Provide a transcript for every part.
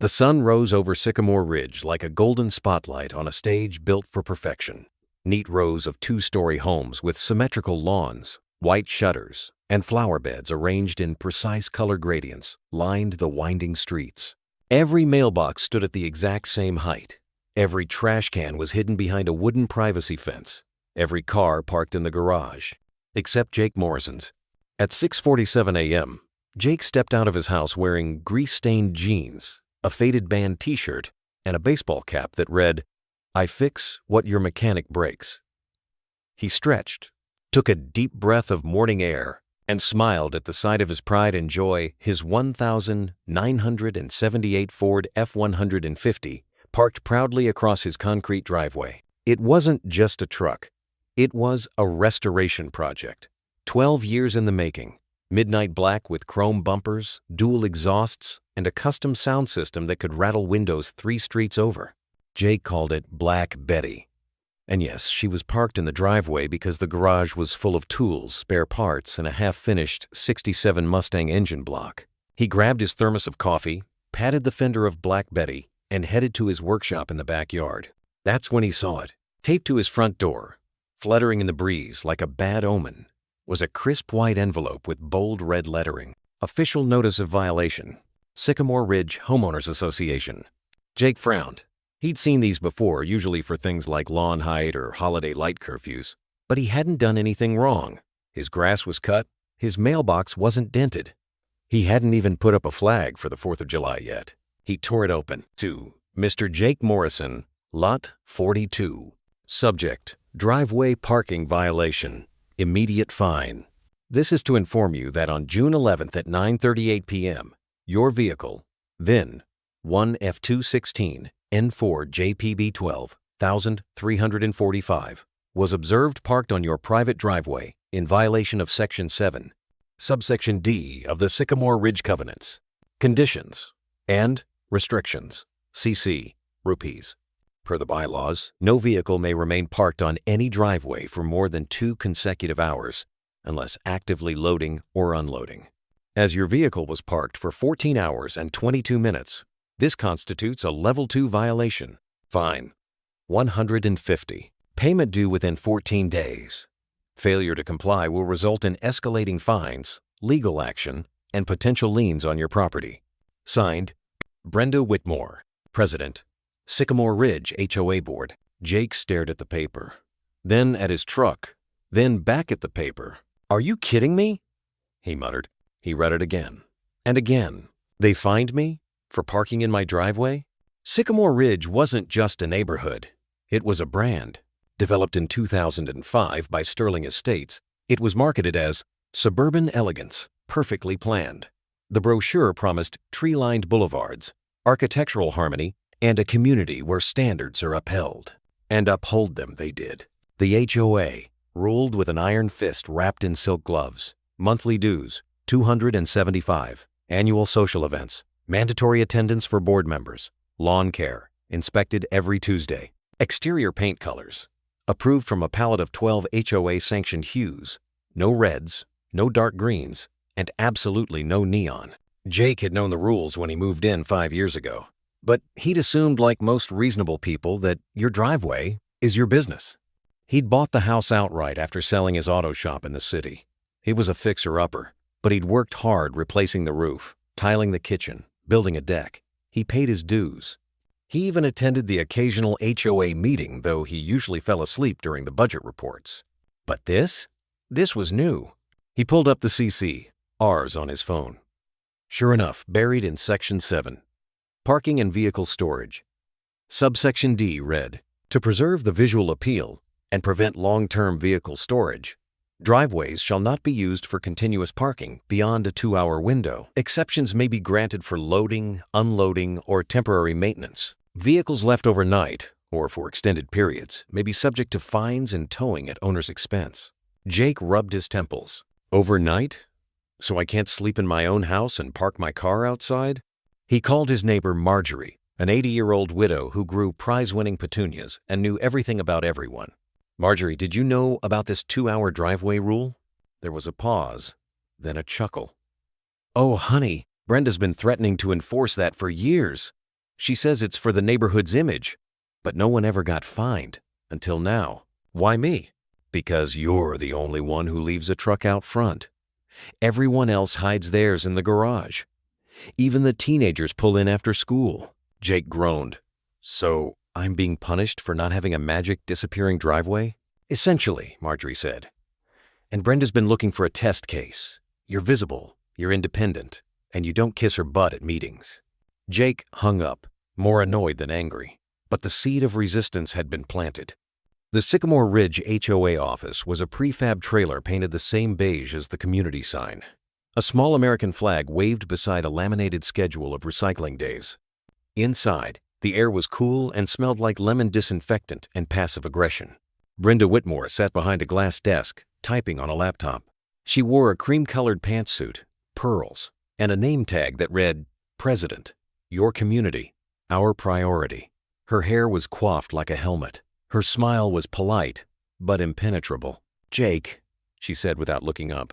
The sun rose over Sycamore Ridge like a golden spotlight on a stage built for perfection. Neat rows of two-story homes with symmetrical lawns, white shutters, and flower beds arranged in precise color gradients lined the winding streets. Every mailbox stood at the exact same height. Every trash can was hidden behind a wooden privacy fence. Every car parked in the garage, except Jake Morrison's. At 6:47 a.m., Jake stepped out of his house wearing grease-stained jeans, a faded band t-shirt, and a baseball cap that read, "I fix what your mechanic breaks." He stretched, took a deep breath of morning air, and smiled at the sight of his pride and joy, his 1978 Ford F-150 parked proudly across his concrete driveway. It wasn't just a truck. It was a restoration project. 12 years in the making. Midnight black with chrome bumpers, dual exhausts, and a custom sound system that could rattle windows 3 streets over. Jake called it Black Betty. And yes, she was parked in the driveway because the garage was full of tools, spare parts, and a half-finished '67 Mustang engine block. He grabbed his thermos of coffee, patted the fender of Black Betty, and headed to his workshop in the backyard. That's when he saw it. Taped to his front door, fluttering in the breeze like a bad omen, was a crisp white envelope with bold red lettering. Official notice of violation. Sycamore Ridge Homeowners Association. Jake frowned. He'd seen these before, usually for things like lawn height or holiday light curfews. But he hadn't done anything wrong. His grass was cut. His mailbox wasn't dented. He hadn't even put up a flag for the 4th of July yet. He tore it open to Mr. Jake Morrison, Lot 42. Subject: driveway parking violation. Immediate fine. This is to inform you that on June 11th at 9:38 p.m., your vehicle, VIN 1F216 N4 JPB 12,345, was observed parked on your private driveway in violation of Section 7, Subsection D of the Sycamore Ridge Covenants. Conditions and restrictions. CC Rupees. Per the bylaws, no vehicle may remain parked on any driveway for more than 2 consecutive hours unless actively loading or unloading. As your vehicle was parked for 14 hours and 22 minutes, this constitutes a Level 2 violation. Fine: $150. Payment due within 14 days. Failure to comply will result in escalating fines, legal action, and potential liens on your property. Signed, Brenda Whitmore, President, Sycamore Ridge HOA Board. Jake stared at the paper, then at his truck, then back at the paper. "Are you kidding me?" he muttered. He read it again and again. "They fined me for parking in my driveway?" Sycamore Ridge wasn't just a neighborhood. It was a brand. Developed in 2005 by Sterling Estates, it was marketed as suburban elegance, perfectly planned. The brochure promised tree-lined boulevards, architectural harmony, and a community where standards are upheld. And uphold them they did. The HOA ruled with an iron fist wrapped in silk gloves. Monthly dues, $275. Annual social events, mandatory attendance for board members. Lawn care, inspected every Tuesday. Exterior paint colors, approved from a palette of 12 HOA-sanctioned hues. No reds, no dark greens, and absolutely no neon. Jake had known the rules when he moved in 5 years ago. But he'd assumed, like most reasonable people, that your driveway is your business. He'd bought the house outright after selling his auto shop in the city. He was a fixer-upper, but he'd worked hard replacing the roof, tiling the kitchen, building a deck. He paid his dues. He even attended the occasional HOA meeting, though he usually fell asleep during the budget reports. But this was new. He pulled up the CC, R's on his phone. Sure enough, buried in Section 7. Parking and vehicle storage. Subsection D read, "To preserve the visual appeal and prevent long-term vehicle storage, driveways shall not be used for continuous parking beyond a 2-hour window. Exceptions may be granted for loading, unloading, or temporary maintenance. Vehicles left overnight, or for extended periods, may be subject to fines and towing at owner's expense." Jake rubbed his temples. Overnight? So I can't sleep in my own house and park my car outside? He called his neighbor Marjorie, an 80-year-old widow who grew prize-winning petunias and knew everything about everyone. "Marjorie, did you know about this 2-hour driveway rule?" There was a pause, then a chuckle. "Oh, honey, Brenda's been threatening to enforce that for years. She says it's for the neighborhood's image, but no one ever got fined until now. Why me? Because you're the only one who leaves a truck out front. Everyone else hides theirs in the garage. Even the teenagers pull in after school. Jake groaned. So I'm being punished for not having a magic disappearing driveway? Essentially, Marjorie said. And Brenda's been looking for a test case. You're visible, you're independent, and you don't kiss her butt at meetings. Jake hung up, more annoyed than angry. But the seed of resistance had been planted. The Sycamore Ridge HOA office was a prefab trailer painted the same beige as the community sign. A small American flag waved beside a laminated schedule of recycling days. Inside, the air was cool and smelled like lemon disinfectant and passive aggression. Brenda Whitmore sat behind a glass desk, typing on a laptop. She wore a cream-colored pantsuit, pearls, and a name tag that read, President, Your Community, Our Priority. Her hair was coiffed like a helmet. Her smile was polite, but impenetrable. Jake, she said without looking up.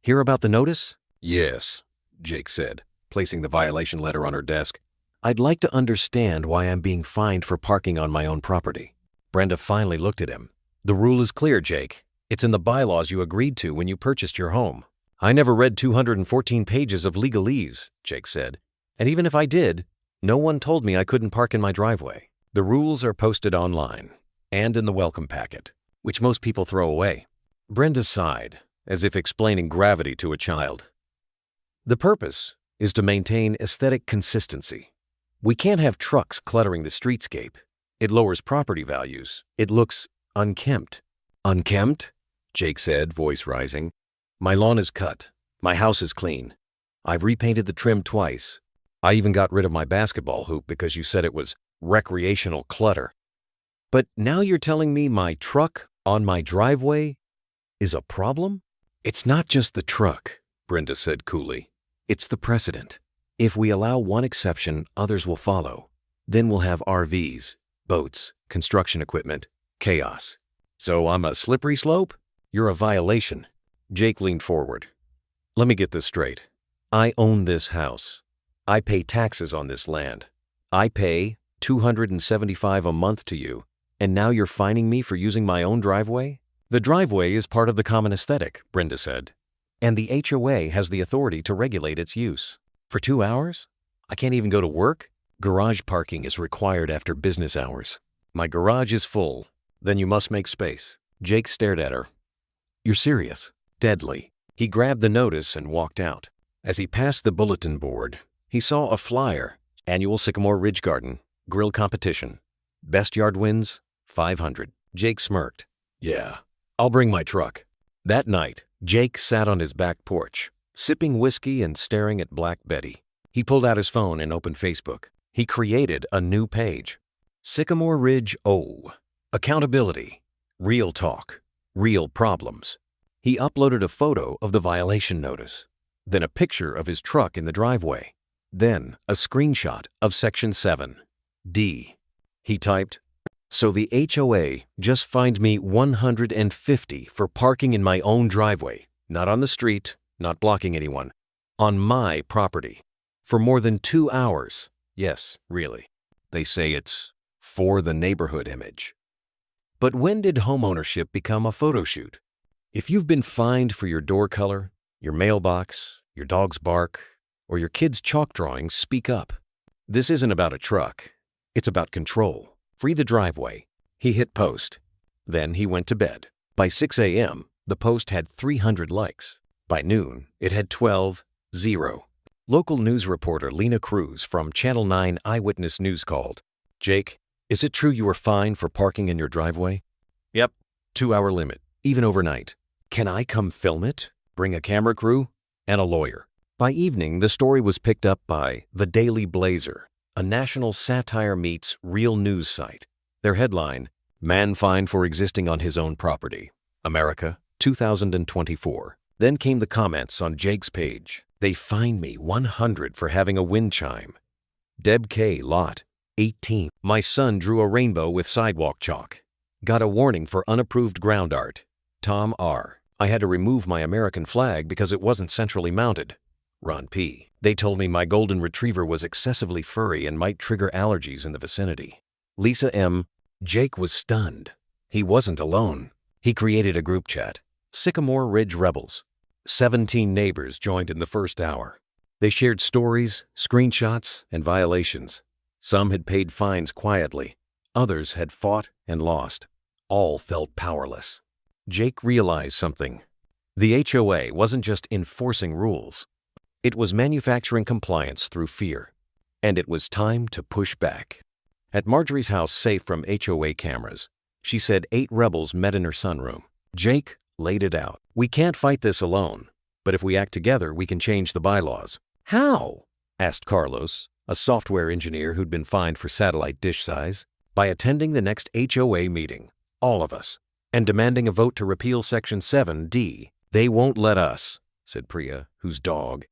Hear about the notice? Yes, Jake said, placing the violation letter on her desk. I'd like to understand why I'm being fined for parking on my own property. Brenda finally looked at him. The rule is clear, Jake. It's in the bylaws you agreed to when you purchased your home. I never read 214 pages of legalese, Jake said. And even if I did, no one told me I couldn't park in my driveway. The rules are posted online and in the welcome packet, which most people throw away. Brenda sighed, as if explaining gravity to a child. The purpose is to maintain aesthetic consistency. We can't have trucks cluttering the streetscape. It lowers property values. It looks unkempt. Unkempt? Jake said, voice rising. My lawn is cut. My house is clean. I've repainted the trim twice. I even got rid of my basketball hoop because you said it was recreational clutter. But now you're telling me my truck on my driveway is a problem? It's not just the truck, Brenda said coolly. It's the precedent. If we allow one exception, others will follow. Then we'll have RVs, boats, construction equipment, chaos. So I'm a slippery slope? You're a violation. Jake leaned forward. Let me get this straight. I own this house. I pay taxes on this land. I pay $275 a month to you, and now you're fining me for using my own driveway? The driveway is part of the common aesthetic, Brenda said, and the HOA has the authority to regulate its use. For 2 hours? I can't even go to work? Garage parking is required after business hours. My garage is full. Then you must make space. Jake stared at her. You're serious? Deadly. He grabbed the notice and walked out. As he passed the bulletin board, he saw a flyer. Annual Sycamore Ridge Garden Grill Competition. Best yard wins, $500. Jake smirked. Yeah, I'll bring my truck. That night, Jake sat on his back porch, sipping whiskey and staring at Black Betty. He pulled out his phone and opened Facebook. He created a new page. Sycamore Ridge O. Accountability. Real talk. Real problems. He uploaded a photo of the violation notice, then a picture of his truck in the driveway, then a screenshot of Section 7. D. He typed, So the HOA just fined me $150 for parking in my own driveway, not on the street, not blocking anyone, on my property, for more than 2 hours. Yes, really. They say it's for the neighborhood image. But when did homeownership become a photo shoot? If you've been fined for your door color, your mailbox, your dog's bark, or your kid's chalk drawings, speak up. This isn't about a truck. It's about control. Free the driveway. He hit post. Then he went to bed. By 6 a.m., the post had 300 likes. By noon, it had 0. Local news reporter Lena Cruz from Channel 9 Eyewitness News called. Jake, is it true you were fined for parking in your driveway? Yep. 2-hour limit, even overnight. Can I come film it? Bring a camera crew? And a lawyer. By evening, the story was picked up by The Daily Blazer, a national satire meets real news site. Their headline, Man Fined for Existing on His Own Property. America, 2024. Then came the comments on Jake's page. They fined me $100 for having a wind chime. Deb K. Lot, 18. My son drew a rainbow with sidewalk chalk. Got a warning for unapproved ground art. Tom R. I had to remove my American flag because it wasn't centrally mounted. Ron P. They told me my golden retriever was excessively furry and might trigger allergies in the vicinity. Lisa M. Jake was stunned. He wasn't alone. He created a group chat. Sycamore Ridge Rebels. 17 neighbors joined in the first hour. They shared stories, screenshots, and violations. Some had paid fines quietly. Others had fought and lost. All felt powerless. Jake realized something. The HOA wasn't just enforcing rules. It was manufacturing compliance through fear. And it was time to push back. At Marjorie's house safe from HOA cameras, she said 8 rebels met in her sunroom. Jake laid it out. We can't fight this alone, but if we act together, we can change the bylaws. How? Asked Carlos, a software engineer who'd been fined for satellite dish size. By attending the next HOA meeting, all of us, and demanding a vote to repeal Section 7D. They won't let us, said Priya, whose dog,